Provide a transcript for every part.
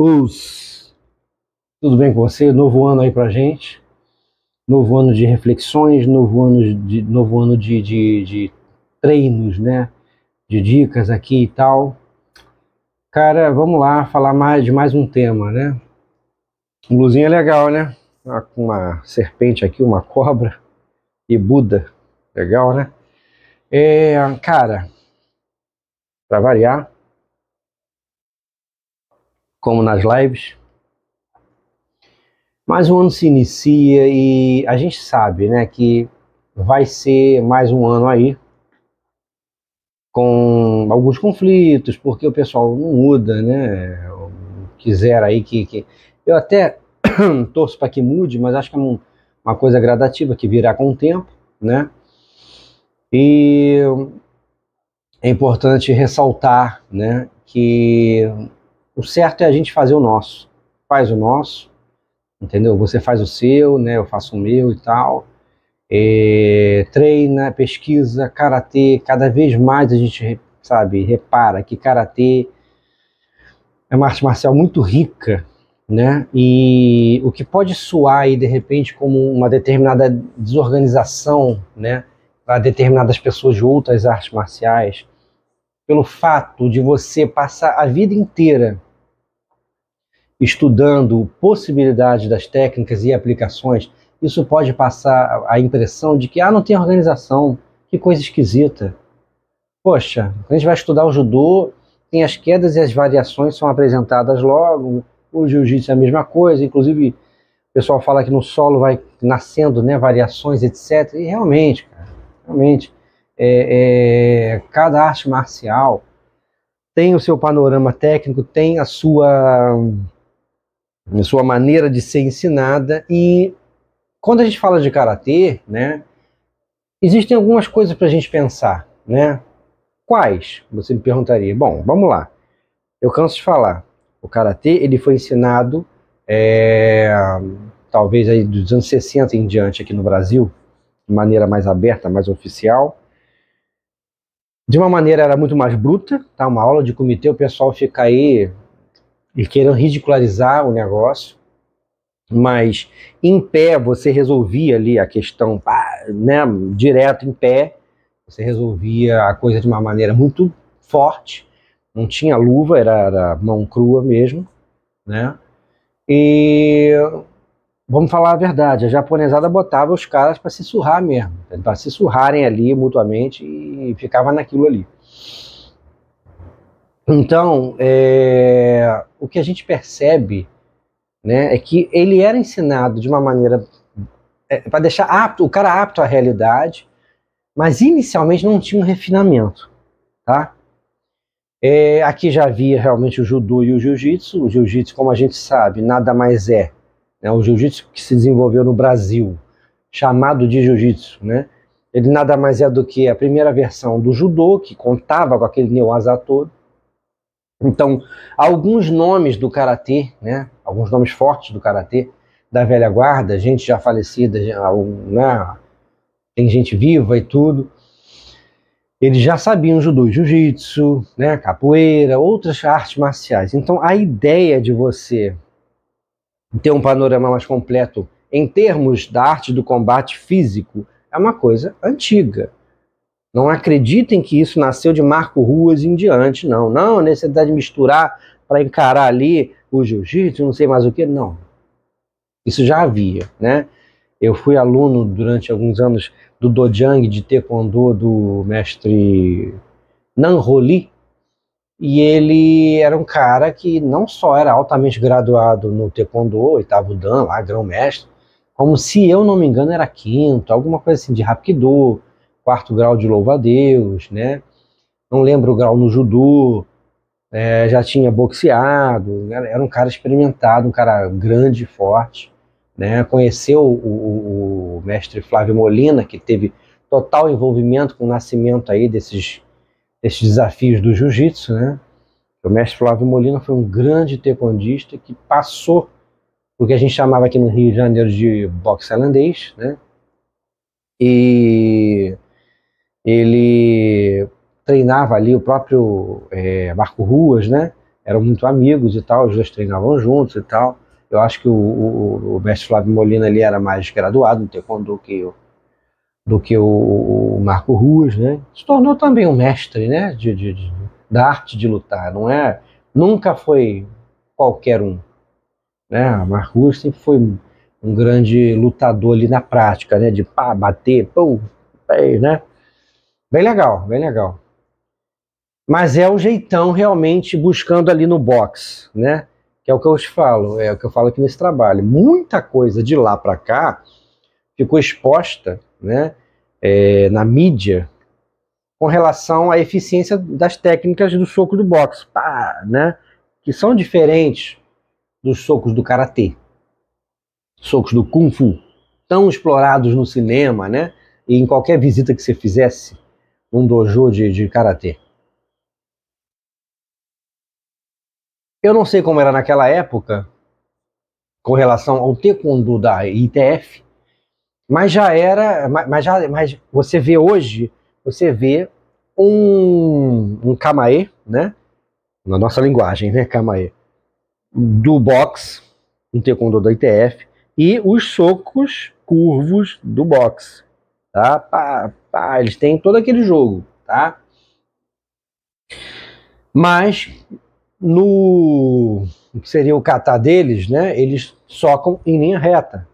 Os... Tudo bem com você? Novo ano aí pra gente. Novo ano de reflexões, novo ano de treinos, né? De dicas aqui e tal. Cara, vamos lá falar de mais um tema, né? Blusinha é legal, né? Uma serpente aqui, uma cobra e Buda. Legal, né? Cara, para variar, como nas lives, mais um ano se inicia e a gente sabe, né, que vai ser mais um ano aí com alguns conflitos, porque o pessoal não muda, né? Quiser aí que eu até torço para que mude, mas acho que é uma coisa gradativa que virá com o tempo, né? E é importante ressaltar, né, que o certo é a gente fazer o nosso, faz o nosso, entendeu? Você faz o seu, né? Eu faço o meu e tal. Treina, pesquisa, karatê, cada vez mais a gente, sabe, repara que karatê é uma arte marcial muito rica, né? E o que pode soar aí de repente como uma determinada desorganização, né, para determinadas pessoas de outras artes marciais, pelo fato de você passar a vida inteira estudando possibilidades das técnicas e aplicações, isso pode passar a impressão de que não tem organização, que coisa esquisita. Poxa, quando a gente vai estudar o judô, tem as quedas e as variações são apresentadas logo, o jiu-jitsu é a mesma coisa, inclusive o pessoal fala que no solo vai nascendo, né, variações, etc. E realmente, cara, realmente, cada arte marcial tem o seu panorama técnico, tem a sua maneira de ser ensinada, e quando a gente fala de karatê, né, existem algumas coisas para a gente pensar, né? Quais? Você me perguntaria. Bom, vamos lá. Eu canso de falar. O karatê ele foi ensinado, talvez aí dos anos 60 em diante aqui no Brasil, de maneira mais aberta, mais oficial. De uma maneira era muito mais bruta, tá? Uma aula de comitê, o pessoal fica aí e querendo ridicularizar o negócio. Mas em pé você resolvia ali a questão, né, direto em pé, você resolvia a coisa de uma maneira muito forte, não tinha luva, era mão crua mesmo, né? E vamos falar a verdade, a japonesada botava os caras para se surrar mesmo, para se surrarem ali mutuamente e ficava naquilo ali. Então, o que a gente percebe, né, é que ele era ensinado de uma maneira para deixar o cara apto à realidade, mas inicialmente não tinha um refinamento, tá? Aqui já havia realmente o judô e o jiu-jitsu. O jiu-jitsu, como a gente sabe, nada mais é, né? O jiu-jitsu que se desenvolveu no Brasil, chamado de jiu-jitsu, né? Ele nada mais é do que a primeira versão do judô, que contava com aquele neoasa todo. Então, alguns nomes do karatê, né? Alguns nomes fortes do karatê, da velha guarda, gente já falecida, né? Tem gente viva e tudo. Eles já sabiam judô, jiu-jitsu, né, capoeira, outras artes marciais. Então, a ideia de você ter um panorama mais completo em termos da arte do combate físico é uma coisa antiga. Não acreditem que isso nasceu de Marco Ruas em diante, não. Não, a necessidade de misturar para encarar ali o jiu-jitsu, não sei mais o que, não. Isso já havia, né? Eu fui aluno durante alguns anos do Dojang de Taekwondo do mestre Nanholi, e ele era um cara que não só era altamente graduado no Taekwondo, oitavo Dan, lá, grão-mestre, como, se eu não me engano, era quinto, alguma coisa assim, de Hapkido, quarto grau de louva-a-Deus, né? Não lembro o grau no judô, já tinha boxeado, era um cara experimentado, um cara grande, forte, né? Conheceu o mestre Flávio Molina, que teve total envolvimento com o nascimento aí desses desafios do jiu-jitsu, né? O mestre Flávio Molina foi um grande taekwondista que passou o que a gente chamava aqui no Rio de Janeiro de boxe tailandês, né? E ele treinava ali o próprio Marco Ruas, né? eram muito amigos e tal, os dois treinavam juntos e tal. Eu acho que o mestre Flávio Molina ali era mais graduado no taekwondo do que o Marco Ruas, né? Se tornou também um mestre, né? Da arte de lutar, não é? Nunca foi qualquer um, né? O Marco Ruas sempre foi um grande lutador ali na prática, né? De pá, bater, pum, né? Bem legal, bem legal. Mas é o jeitão realmente buscando ali no box, né? Que é o que eu te falo, é o que eu falo aqui nesse trabalho. Muita coisa de lá para cá ficou exposta, né, na mídia com relação à eficiência das técnicas do soco do boxe, pá, né, que são diferentes dos socos do karatê, socos do kung fu, tão explorados no cinema, né, e em qualquer visita que você fizesse num dojo de karatê. Eu não sei como era naquela época com relação ao taekwondo da ITF, mas já era, mas você vê hoje, você vê um kamae, né? Na nossa linguagem, né? Kamae do boxe, um taekwondo da ITF e os socos curvos do boxe, tá? Pá, pá, eles têm todo aquele jogo, tá? Mas no que seria o kata deles, né? Eles socam em linha reta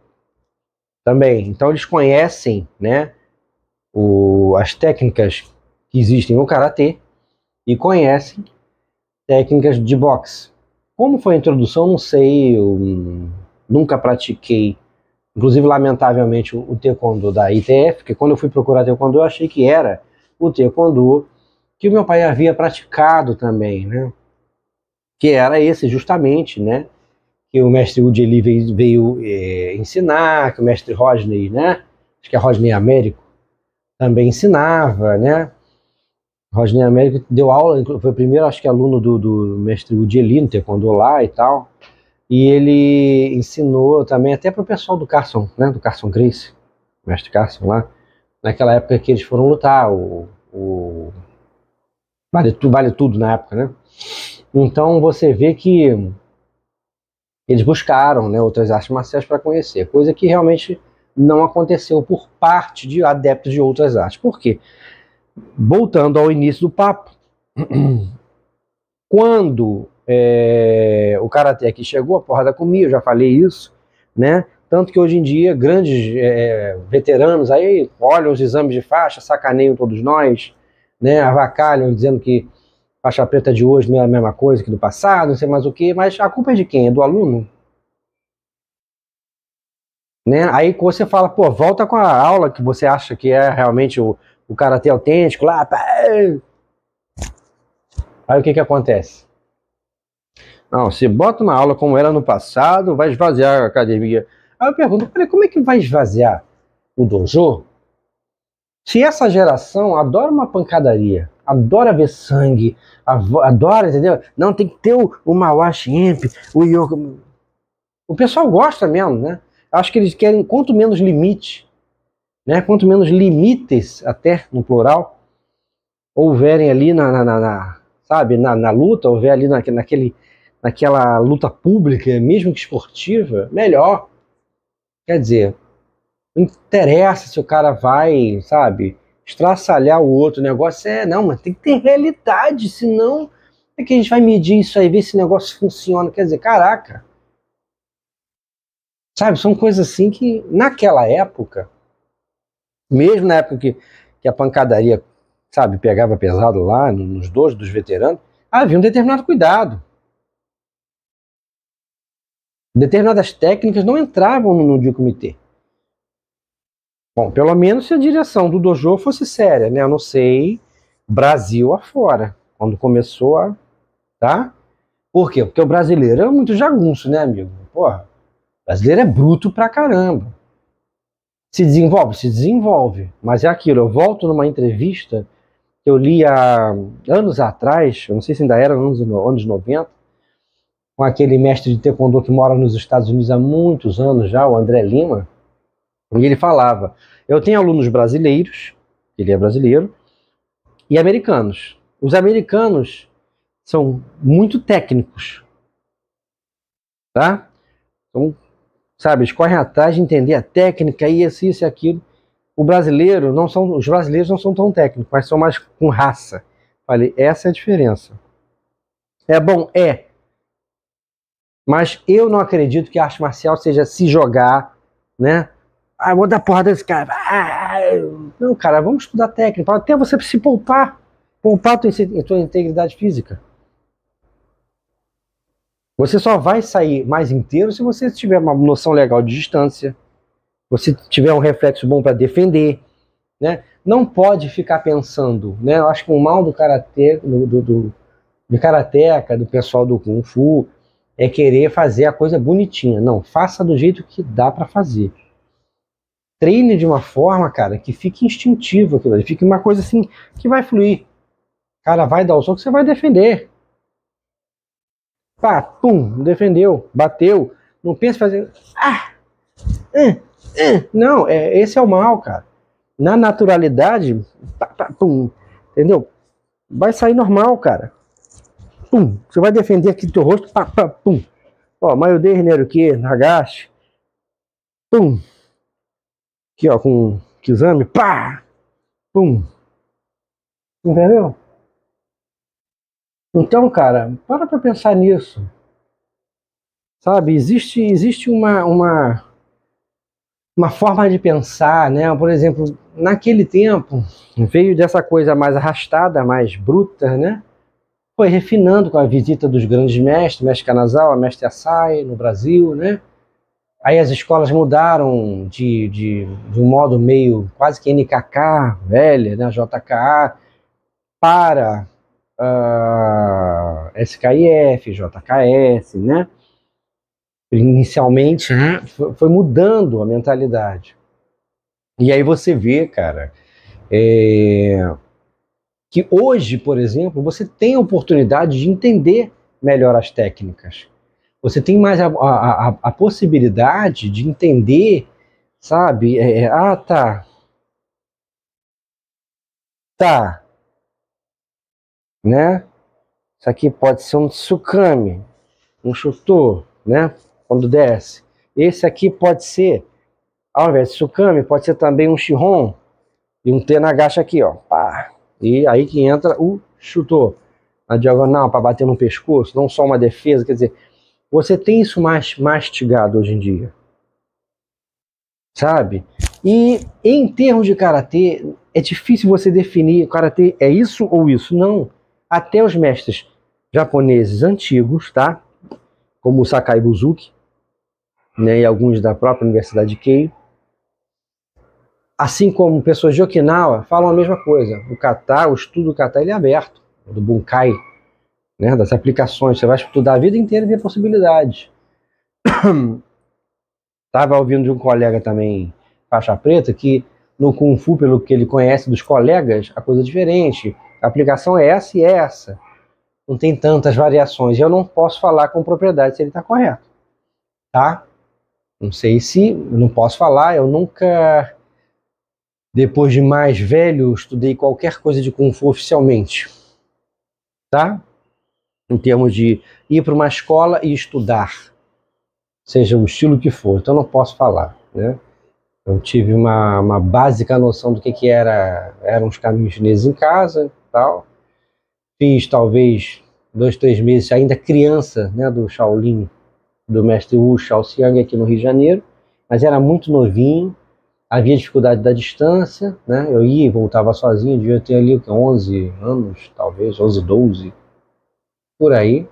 também. Então eles conhecem, né? As técnicas que existem no karatê e conhecem técnicas de boxe. Como foi a introdução, não sei, eu nunca pratiquei. Inclusive, lamentavelmente, o taekwondo da ITF, porque quando eu fui procurar taekwondo, eu achei que era o taekwondo que o meu pai havia praticado também, né? Que era esse justamente, né? Que o mestre Udi veio ensinar, que o mestre Rodney, né? Acho que é Rodney Américo, também ensinava, né? Rodney Américo deu aula, foi o primeiro, acho que aluno do mestre Udi no taekwondo lá e tal. E ele ensinou também até para o pessoal do Carson, né? Do Carson Gracie, mestre Carson lá. Naquela época que eles foram lutar, vale tudo na época, né? Então você vê que eles buscaram, né, outras artes marciais para conhecer, coisa que realmente não aconteceu por parte de adeptos de outras artes. Por quê? Voltando ao início do papo, quando o karatê aqui chegou, a porrada comia, eu já falei isso, né? Tanto que hoje em dia grandes veteranos aí olham os exames de faixa, sacaneiam todos nós, né? Avacalham dizendo que faixa preta de hoje não é a mesma coisa que do passado, não sei mais o que, mas a culpa é de quem? É do aluno? Né? Aí você fala, pô, volta com a aula que você acha que é realmente o karatê autêntico lá. Pá. Aí o que acontece? Não, se bota uma aula como era no passado, vai esvaziar a academia. Aí eu pergunto, peraí, como é que vai esvaziar o dojo? Se essa geração adora uma pancadaria, adora ver sangue, adora, entendeu? Não, tem que ter o Mawashi Imp, o Yoga. O pessoal gosta mesmo, né? Acho que eles querem quanto menos limite, né? Quanto menos limites, até no plural, houverem ali sabe, na luta, houver ali naquela luta pública, mesmo que esportiva, melhor. Quer dizer, não interessa se o cara vai, sabe, estraçalhar o outro. O negócio não, mas tem que ter realidade, senão é que a gente vai medir isso aí, ver se o negócio funciona. Quer dizer, caraca. Sabe, são coisas assim que, naquela época, mesmo na época que a pancadaria, sabe, pegava pesado lá nos dojos dos veteranos, havia um determinado cuidado. Determinadas técnicas não entravam no dia comitê. Bom, pelo menos se a direção do dojo fosse séria, né? Eu não sei, Brasil afora, quando começou a, tá? Por quê? Porque o brasileiro é muito jagunço, né, amigo? Porra, o brasileiro é bruto pra caramba. Se desenvolve? Se desenvolve. Mas é aquilo, eu volto numa entrevista que eu li há anos atrás, eu não sei se ainda era nos anos 90, com aquele mestre de taekwondo que mora nos Estados Unidos há muitos anos já, o André Lima, e ele falava, eu tenho alunos brasileiros, ele é brasileiro, e americanos. Os americanos são muito técnicos, tá? Então, sabe, eles correm atrás de entender a técnica, isso e aquilo. Os brasileiros não são tão técnicos, mas são mais com raça. Falei, essa é a diferença. É bom, é. Mas eu não acredito que a arte marcial seja se jogar, né? Ah, vou dar porrada desse cara. Ah, não, cara, vamos estudar técnica, até você se poupar a tua integridade física. Você só vai sair mais inteiro se você tiver uma noção legal de distância, você tiver um reflexo bom para defender, né? Não pode ficar pensando, né? Eu acho que o mal do karatê, de karateca, do pessoal do Kung Fu, é querer fazer a coisa bonitinha. Não, faça do jeito que dá para fazer. Treine de uma forma, cara, que fique instintivo aquilo ali, fique uma coisa assim que vai fluir. Cara, vai dar o soco, você vai defender. Pá, pum, defendeu, bateu. Não pense em fazer. Não, esse é o mal, cara. Na naturalidade, pá, pá, pum, entendeu? Vai sair normal, cara. Pum, você vai defender aqui teu rosto, pá, pá, pum. Ó, Mayudei Hineruki, Nagashi. Pum. Aqui, ó, com Kizami, pá, pum. Entendeu? Então, cara, para pra pensar nisso. Sabe, existe uma forma de pensar, né? Por exemplo, naquele tempo, veio dessa coisa mais arrastada, mais bruta, né? Foi refinando com a visita dos grandes mestres, mestre Kanazawa, mestre Asai, no Brasil, né? Aí as escolas mudaram de um modo meio quase que NKK, velha, né? JKA, para SKIF, JKS, né? Inicialmente, né, foi mudando a mentalidade. E aí você vê, cara, que hoje, por exemplo, você tem a oportunidade de entender melhor as técnicas. Você tem mais a possibilidade de entender, sabe? Tá, né? Isso aqui pode ser um tsukami, um chutor, né? Quando desce. Esse aqui pode ser, ao invés de tsukami, pode ser também um shihon e um tenagashi aqui, ó. Pá. E aí que entra o chutor na diagonal para bater no pescoço, não só uma defesa, quer dizer, você tem isso mais mastigado hoje em dia, sabe? E em termos de karatê, é difícil você definir karatê é isso ou isso. Não. Até os mestres japoneses antigos, tá? Como o Sakai Buzuki, né, e alguns da própria Universidade de Keio, assim como pessoas de Okinawa, falam a mesma coisa. O kata, o estudo do kata, ele é aberto, do bunkai, né, das aplicações. Você vai estudar a vida inteira e ver possibilidades. Estava ouvindo de um colega também, faixa preta, que no Kung Fu, pelo que ele conhece dos colegas, a coisa é diferente. A aplicação é essa e essa. Não tem tantas variações. Eu não posso falar com propriedade se ele está correto. Tá? Não sei se... Eu não posso falar. Eu nunca, depois de mais velho, estudei qualquer coisa de Kung Fu oficialmente. Tá? Em termos de ir para uma escola e estudar. Seja o estilo que for. Então, eu não posso falar, né? Eu tive uma básica noção do que eram os caminhos chineses em casa, tal. Fiz talvez 2, 3 meses, ainda criança, né, do Shaolin, do mestre Wu Shaoxiang aqui no Rio de Janeiro, mas era muito novinho, havia dificuldade da distância, né? Eu ia e voltava sozinho, devia ter ali 11 anos, talvez 11, 12, por aí.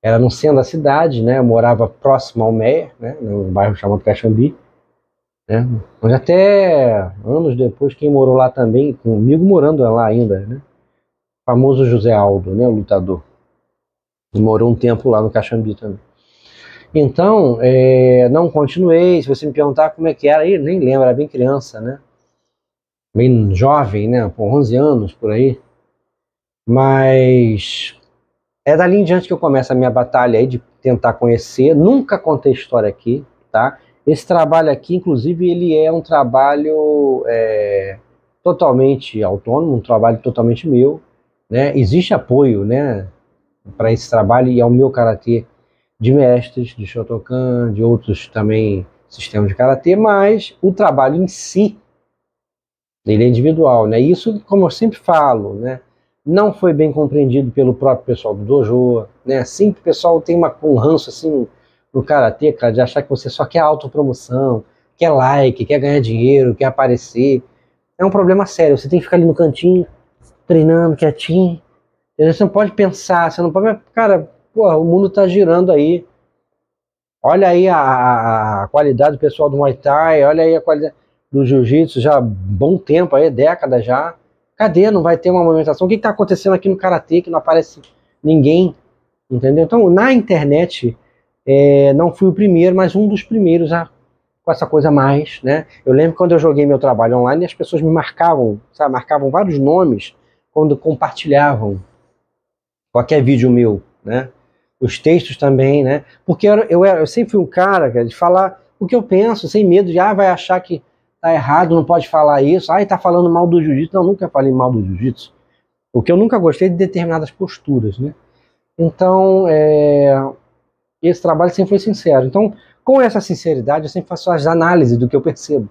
Era no centro da cidade, né? Eu morava próximo ao Meia, né, no bairro chamado Caxambi. Né? Mas até anos depois, quem morou lá também, comigo morando lá ainda, né? O famoso José Aldo, né? O lutador. Ele morou um tempo lá no Caxambi também. Então, não continuei. Se você me perguntar como é que era, eu nem lembro, era bem criança, né? Bem jovem, né? Por 11 anos, por aí. Mas é dali em diante que eu começo a minha batalha aí de tentar conhecer. Nunca contei história aqui, tá? Esse trabalho aqui, inclusive, ele é um trabalho totalmente autônomo, um trabalho totalmente meu, né? Existe apoio, né, para esse trabalho e ao meu karatê de mestres, de Shotokan, de outros também sistemas de karatê, mas o trabalho em si, ele é individual, né? Isso, como eu sempre falo, né? Não foi bem compreendido pelo próprio pessoal do dojo, né? Sempre o pessoal tem um ranço assim no karatê, cara, de achar que você só quer autopromoção, quer like, quer ganhar dinheiro, quer aparecer. É um problema sério. Você tem que ficar ali no cantinho, treinando quietinho. Você não pode pensar, você não pode. Cara, pô, o mundo tá girando aí. Olha aí a qualidade do pessoal do Muay Thai, olha aí a qualidade do Jiu-Jitsu, já há bom tempo aí, década já. Cadê? Não vai ter uma movimentação? O que está acontecendo aqui no Karatê que não aparece ninguém? Entendeu? Então, na internet, não fui o primeiro, mas um dos primeiros com essa coisa mais, né? Eu lembro quando eu joguei meu trabalho online, as pessoas me marcavam, sabe? Marcavam vários nomes quando compartilhavam qualquer vídeo meu, né? Os textos também, né? Porque eu sempre fui um cara, de falar o que eu penso, sem medo de, vai achar que tá errado, não pode falar isso, tá falando mal do jiu-jitsu. Não, nunca falei mal do jiu-jitsu. O que eu nunca gostei de determinadas posturas, né? Então, esse trabalho sempre foi sincero. Então, com essa sinceridade, eu sempre faço as análises do que eu percebo.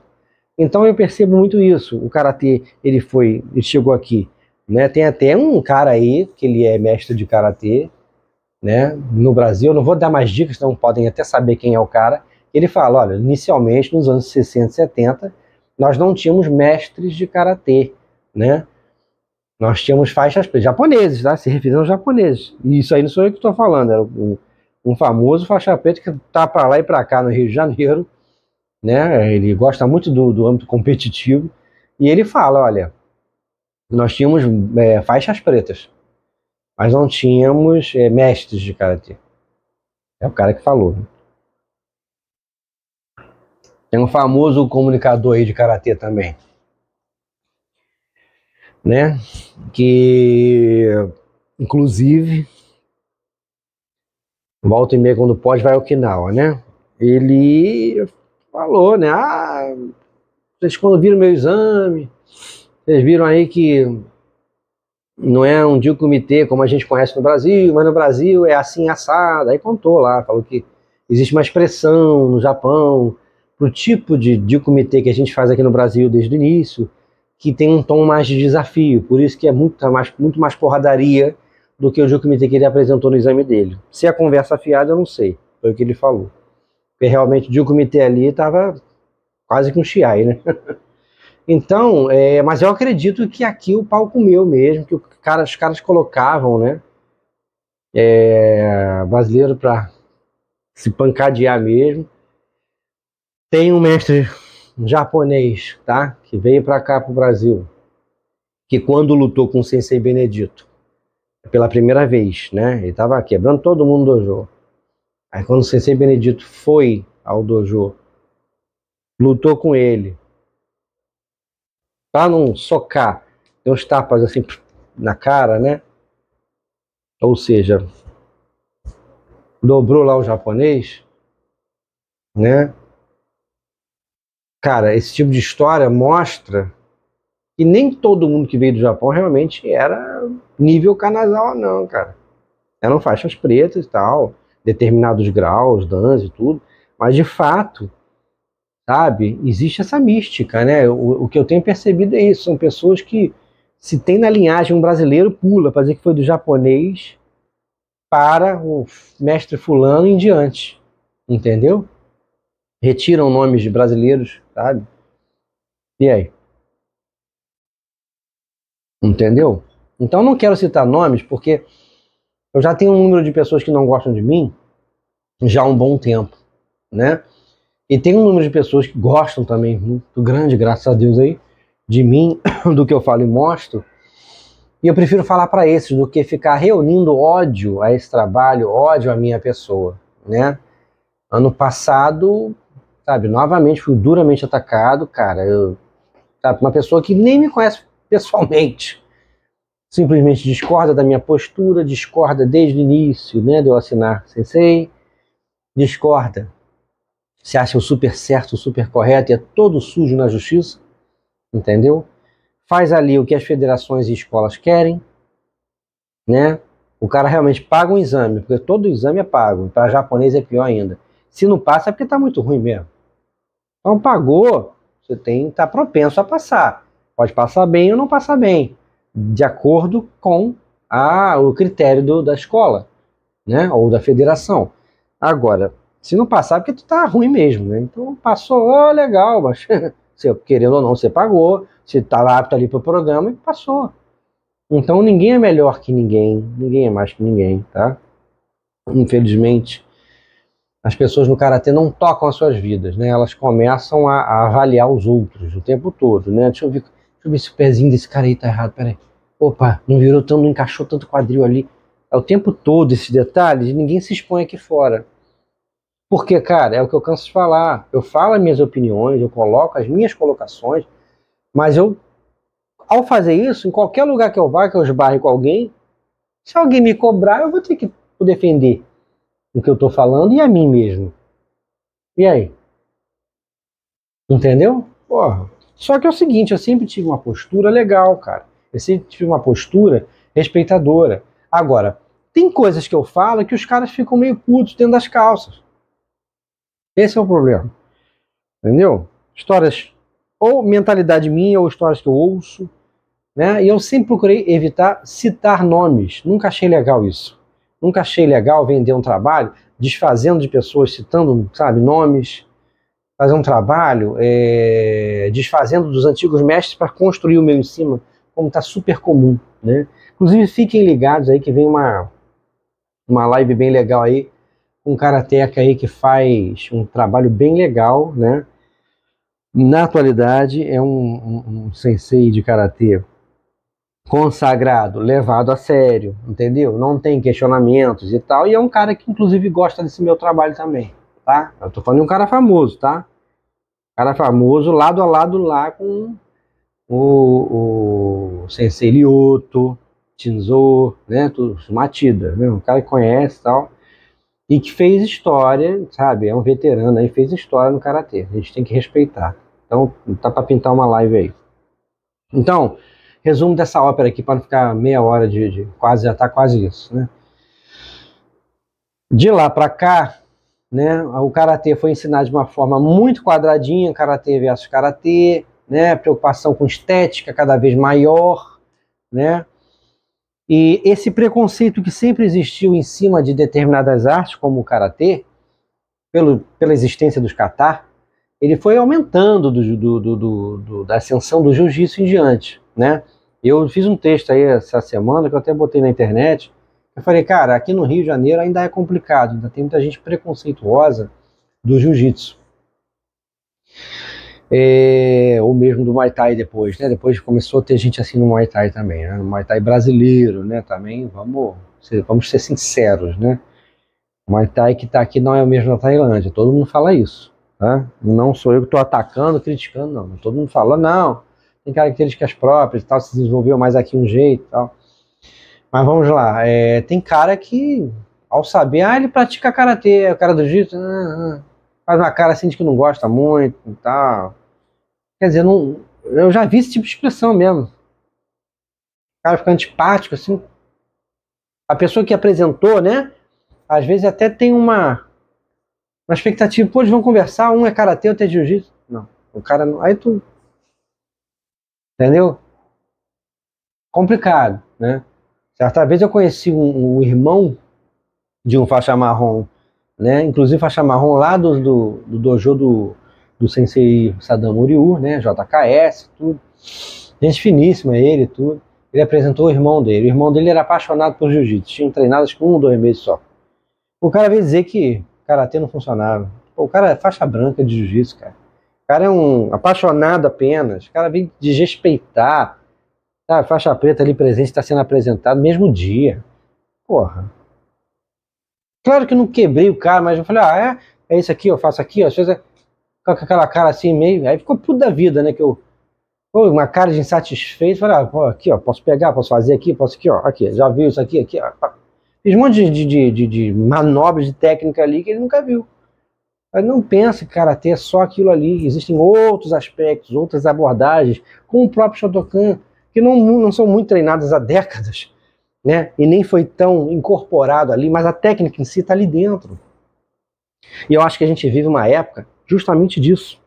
Então, eu percebo muito isso. O karatê, ele chegou aqui, né? Tem até um cara aí, que ele é mestre de karatê, né, no Brasil. Eu não vou dar mais dicas, então podem até saber quem é o cara. Ele fala, olha, inicialmente nos anos 60 e 70, nós não tínhamos mestres de karatê, né? Nós tínhamos faixas pretas, japoneses, tá? Se referindo aos japoneses. E isso aí não sou eu que estou falando, era um famoso faixa preta que tá para lá e para cá no Rio de Janeiro, né? Ele gosta muito do âmbito competitivo e ele fala, olha, nós tínhamos faixas pretas, mas não tínhamos mestres de karatê. É o cara que falou. Né? Tem um famoso comunicador aí de karatê também, né? Que, inclusive, volta e meia quando pode vai ao Okinawa, né? Ele falou, né? Vocês quando viram meu exame, vocês viram aí que não é um Dil-Comitê como a gente conhece no Brasil, mas no Brasil é assim assado. Aí contou lá, falou que existe uma expressão no Japão pro tipo de Dil-Comitê que a gente faz aqui no Brasil desde o início, que tem um tom mais de desafio, por isso que é muito mais porradaria do que o Dil-Comitê que ele apresentou no exame dele. Se a conversa fiada, eu não sei, foi o que ele falou. Porque realmente o Dil-Comitê ali estava quase que um chiai, né? Então, mas eu acredito que aqui o pau comeu mesmo, que os caras colocavam, né, brasileiro para se pancadear mesmo. Tem um mestre japonês, tá, que veio para cá pro Brasil, que quando lutou com o Sensei Benedito, pela primeira vez, né, ele tava quebrando todo mundo do dojo. Aí quando o Sensei Benedito foi ao dojo, lutou com ele, para não socar, tem uns tapas assim na cara, né? Ou seja, dobrou lá o japonês, né? Cara, esse tipo de história mostra que nem todo mundo que veio do Japão realmente era nível Kanazawa, não, cara. Eram faixas pretas e tal, determinados graus, dans e tudo, mas de fato, sabe, existe essa mística, né? O que eu tenho percebido é isso, são pessoas que se tem na linhagem um brasileiro, pula para dizer que foi do japonês para o mestre fulano em diante, entendeu? Retiram nomes de brasileiros, sabe? E aí? Entendeu? Então não quero citar nomes porque eu já tenho um número de pessoas que não gostam de mim já há um bom tempo, né? E tem um número de pessoas que gostam também, muito grande, graças a Deus aí, de mim, do que eu falo e mostro. E eu prefiro falar para esses do que ficar reunindo ódio a esse trabalho, ódio à minha pessoa, né? Ano passado, sabe, novamente fui duramente atacado, cara. Sabe, uma pessoa que nem me conhece pessoalmente, simplesmente discorda da minha postura, discorda desde o início, né, de eu assinar Sensei, discorda, se acha o super certo, o super correto e é todo sujo na justiça, entendeu? Faz ali o que as federações e escolas querem, né? O cara realmente paga um exame, porque todo exame é pago. Para japonês é pior ainda. Se não passa é porque está muito ruim mesmo. Então pagou, você tem que estar propenso a passar. Pode passar bem ou não passar bem, de acordo com o critério da escola, né? Ou da federação. Agora, se não passar, é porque tu tá ruim mesmo, né? Então passou, legal, mas você, querendo ou não, você pagou, você estava apto ali para o programa e passou. Então ninguém é melhor que ninguém é mais que ninguém, tá? Infelizmente, as pessoas no karatê não tocam as suas vidas, né? Elas começam a avaliar os outros o tempo todo, né? Deixa eu ver se o pezinho desse cara aí tá errado, peraí. Opa, não virou tão, não encaixou tanto quadril ali. É o tempo todo esses detalhes, ninguém se expõe aqui fora. Porque, cara, é o que eu canso de falar. Eu falo as minhas opiniões, eu coloco as minhas colocações, mas ao fazer isso, em qualquer lugar que eu vá, que eu esbarre com alguém, se alguém me cobrar, eu vou ter que defender o que eu tô falando e a mim mesmo. E aí? Entendeu? Porra. Só que é o seguinte, eu sempre tive uma postura legal, cara. Eu sempre tive uma postura respeitadora. Agora, tem coisas que eu falo que os caras ficam meio putos dentro das calças. Esse é o problema. Entendeu? Histórias, ou mentalidade minha, ou histórias que eu ouço, né? E eu sempre procurei evitar citar nomes. Nunca achei legal isso. Nunca achei legal vender um trabalho desfazendo de pessoas, citando, sabe, nomes. Fazer um trabalho desfazendo dos antigos mestres para construir o meu em cima, como está super comum, né? Inclusive, fiquem ligados aí que vem uma live bem legal aí, um karateca aí que faz um trabalho bem legal, né? Na atualidade, é um sensei de karatê consagrado, levado a sério, entendeu? Não tem questionamentos e tal, e é um cara que inclusive gosta desse meu trabalho também, tá? Eu tô falando de um cara famoso, tá? Cara famoso lado a lado lá com o Sensei Lyoto, Shinzo, né? Os Matida, né? Um cara que conhece e tal, e que fez história, sabe? É um veterano aí, fez história no karatê. A gente tem que respeitar. Então, tá para pintar uma live aí. Então, resumo dessa ópera aqui, para não ficar meia hora de quase, já tá quase isso, né? De lá para cá, né, o karatê foi ensinado de uma forma muito quadradinha, karatê versus karatê, né, preocupação com estética cada vez maior, né? E esse preconceito que sempre existiu em cima de determinadas artes, como o karatê, pela existência dos kata, ele foi aumentando da ascensão do jiu-jitsu em diante, né? Eu fiz um texto aí essa semana, que eu até botei na internet, eu falei, cara, aqui no Rio de Janeiro ainda é complicado, ainda tem muita gente preconceituosa do jiu-jitsu. Ou mesmo do Muay Thai depois, né? Depois começou a ter gente assim no Muay Thai também, né? No Muay Thai brasileiro, né? Também, vamos ser sinceros, né? O Muay Thai que tá aqui não é o mesmo da Tailândia, todo mundo fala isso, tá? Não sou eu que tô atacando, criticando, não. Todo mundo fala, não, tem características próprias e tal, se desenvolveu mais aqui um jeito e tal. Mas vamos lá, tem cara que, ao saber, ele pratica karatê, é o cara do jiu-jitsu, faz uma cara assim de que não gosta muito e tal. Quer dizer, não, eu já vi esse tipo de expressão mesmo. O cara fica antipático, assim. A pessoa que apresentou, né, às vezes até tem uma expectativa, pô, eles vão conversar, um é karatê, outro é jiu-jitsu. Não, o cara não. Aí tu. Entendeu? Complicado, né? Certa vez eu conheci um irmão de um faixa marrom, né? Inclusive faixa marrom lá do dojo do Sensei Sadamo Ryu, né? JKS, tudo. Gente finíssima ele, tudo. Ele apresentou o irmão dele. O irmão dele era apaixonado por jiu-jitsu. Tinham treinado acho que 1 ou 2 meses só. O cara veio dizer que karatê não funcionava. Pô, o cara é faixa branca de jiu-jitsu, cara. O cara é um apaixonado apenas. O cara veio desrespeitar. Tá, faixa preta ali presente, está sendo apresentado no mesmo dia. Porra. Claro que eu não quebrei o cara, mas eu falei, é isso aqui, eu faço aqui, ó. Às vezes com aquela cara assim meio. Aí ficou puto da vida, né? Uma cara de insatisfeito. Falei, pô, aqui, ó, posso pegar, posso fazer aqui, posso aqui, ó. Aqui, já viu isso aqui, aqui, ó. Fiz um monte de manobras de técnica ali que ele nunca viu. Mas não pensa que karatê é só aquilo ali. Existem outros aspectos, outras abordagens, como o próprio Shotokan, que não são muito treinadas há décadas, né? E nem foi tão incorporado ali, mas a técnica em si está ali dentro. E eu acho que a gente vive uma época justamente disso.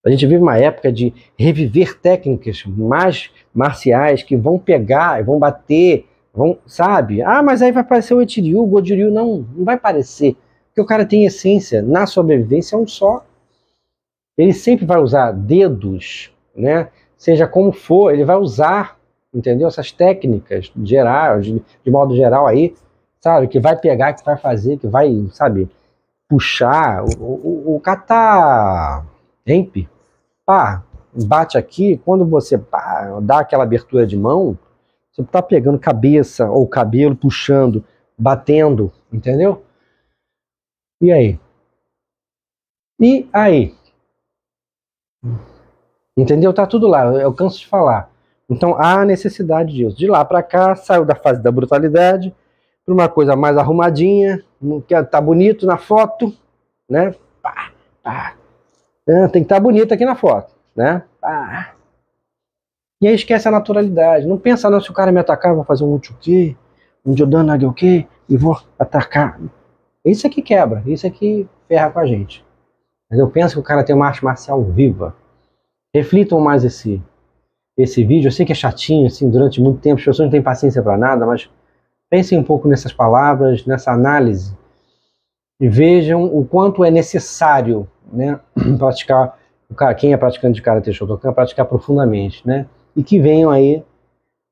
A gente vive uma época de reviver técnicas mais marciais que vão pegar, vão bater, vão, sabe? Ah, mas aí vai aparecer o Etiryu, o Goju-Ryu. Não vai aparecer. Porque o cara tem essência, na sobrevivência é um só. Ele sempre vai usar dedos, né? Seja como for, ele vai usar, entendeu? Essas técnicas gerais, de modo geral aí, sabe? Que vai pegar, que vai fazer, que vai, sabe? Puxar. O kata ramp, pá, bate aqui, quando você pá, dá aquela abertura de mão, você está pegando cabeça ou cabelo, puxando, batendo, entendeu? E aí? E aí? Entendeu? Tá tudo lá, eu canso de falar. Então há necessidade disso. De lá para cá, saiu da fase da brutalidade para uma coisa mais arrumadinha, que tá bonito na foto, né? Pá, pá. Tem que estar bonito aqui na foto, né? Pá. E aí esquece a naturalidade. Não pensa não, se o cara me atacar, eu vou fazer um Uchuki, um Jodan Nagyoki e vou atacar. Isso aqui quebra, isso aqui ferra com a gente. Mas eu penso que o cara tem uma arte marcial viva. Reflitam mais esse vídeo. Eu sei que é chatinho, assim, durante muito tempo, as pessoas não têm paciência para nada, mas pensem um pouco nessas palavras, nessa análise, e vejam o quanto é necessário, né, praticar, quem é praticante de Karate Shotokan, praticar profundamente, né, e que venham aí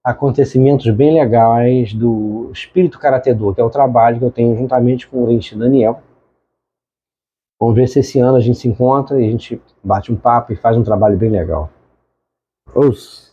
acontecimentos bem legais do Espírito Karatê-Do, que é o trabalho que eu tenho juntamente com o Renshi Daniel. Vamos ver se esse ano a gente se encontra e a gente bate um papo e faz um trabalho bem legal. Os